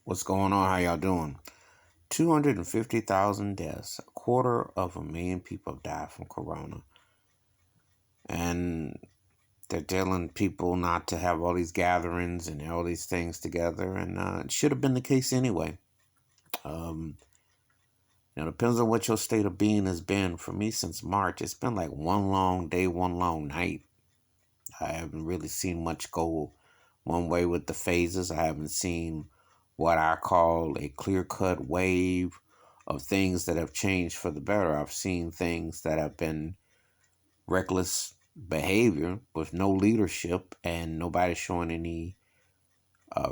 What's going on? How y'all doing? 250,000 deaths. A quarter of a million people have died from corona. And they're telling people not to have all these gatherings and all these things together. And it should have been the case anyway. Um, it depends on what your state of being has been. For me, since March, it's been like one long day, one long night. I haven't really seen much go one way with the phases. I haven't seen what I call a clear cut wave of things that have changed for the better. I've seen things that have been reckless behavior with no leadership and nobody showing any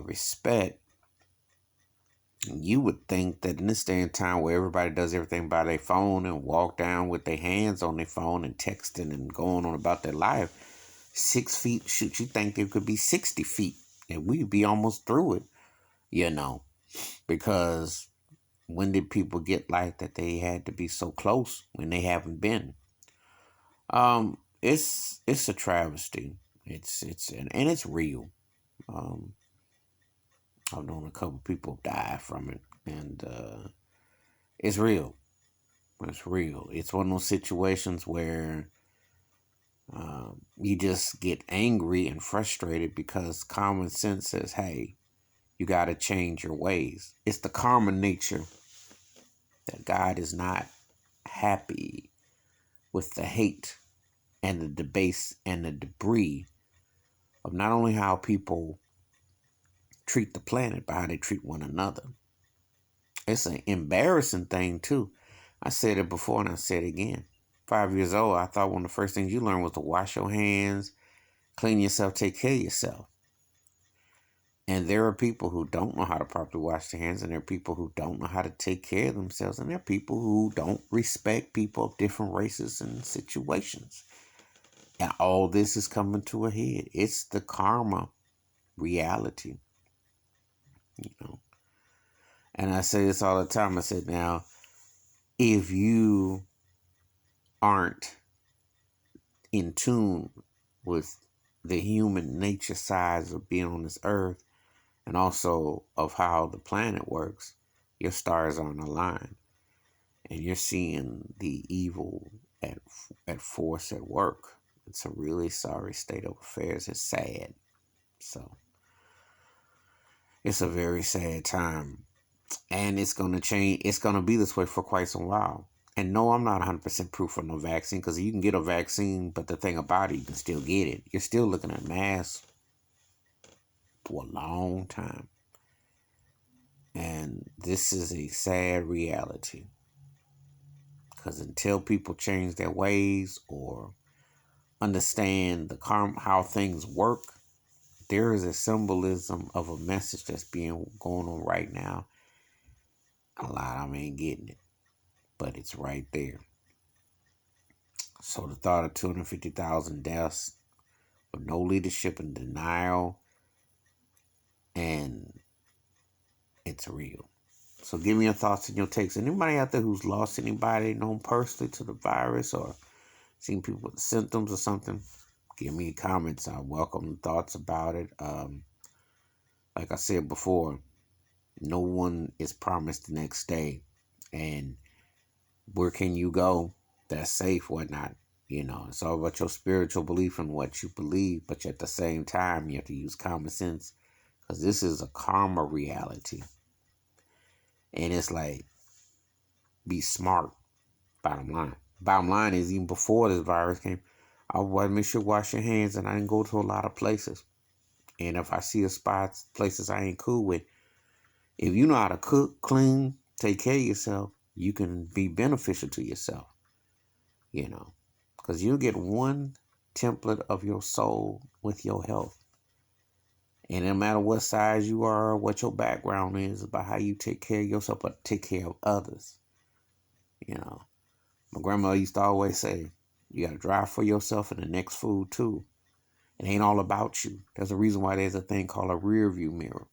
respect. You would think that in this day and time where everybody does everything by their phone and walk down with their hands on their phone and texting and going on about their life, 6 feet, shoot, you think there could be 60 feet and we'd be almost through it, you know, because when did people get like that they had to be so close when they haven't been? It's a travesty. And it's real. Um, I've known a couple people die from it, and it's real. It's real. It's one of those situations where you just get angry and frustrated because common sense says, "Hey, you got to change your ways." It's the karma nature that God is not happy with the hate and the debase and the debris of not only how people treat the planet, but how they treat one another. It's an embarrassing thing, too. I said it before and I said it again. 5 years old, I thought one of the first things you learned was to wash your hands, clean yourself, take care of yourself. And there are people who don't know how to properly wash their hands, and there are people who don't know how to take care of themselves, and there are people who don't respect people of different races and situations. And all this is coming to a head. It's the karma reality, you know. And I say this all the time. I said, now, if you aren't in tune with the human nature sides of being on this earth and also of how the planet works, your stars aren't aligned. And you're seeing the evil at force at work. It's a really sorry state of affairs. It's sad. So it's a very sad time. And it's going to change. It's going to be this way for quite some while. And no, I'm not 100% proof on the vaccine because you can get a vaccine, but the thing about it, you can still get it. You're still looking at masks for a long time. And this is a sad reality because until people change their ways or understand the how things work, there is a symbolism of a message that's being going on right now. A lot of them ain't getting it, but it's right there. So the thought of 250,000 deaths with no leadership and denial, and it's real. So give me your thoughts and your takes. Anybody out there who's lost anybody known personally to the virus or seen people with symptoms or something, give me comments. I welcome thoughts about it. Like I said before, no one is promised the next day. And where can you go that's safe, whatnot? You know, it's all about your spiritual belief and what you believe, but at the same time, you have to use common sense because this is a karma reality. And it's like, be smart, bottom line. Bottom line is, even before this virus came, I would make sure wash your hands, and I didn't go to a lot of places. And if I see a spot, places I ain't cool with, if you know how to cook, clean, take care of yourself, you can be beneficial to yourself, you know. Because you get one template of your soul with your health. And no matter what size you are, what your background is, about how you take care of yourself, but take care of others. You know, my grandmother used to always say, you got to drive for yourself and the next food too. It ain't all about you. There's a reason why there's a thing called a rear view mirror.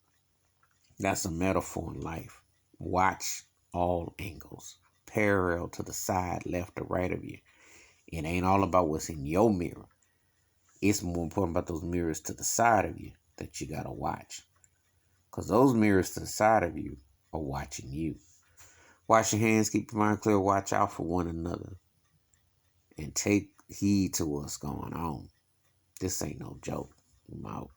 That's a metaphor in life. Watch all angles, parallel to the side, left or right of you. It ain't all about what's in your mirror. It's more important about those mirrors to the side of you that you got to watch. Because those mirrors to the side of you are watching you. Wash your hands, keep your mind clear, watch out for one another. And take heed to what's going on. This ain't no joke. I'm out.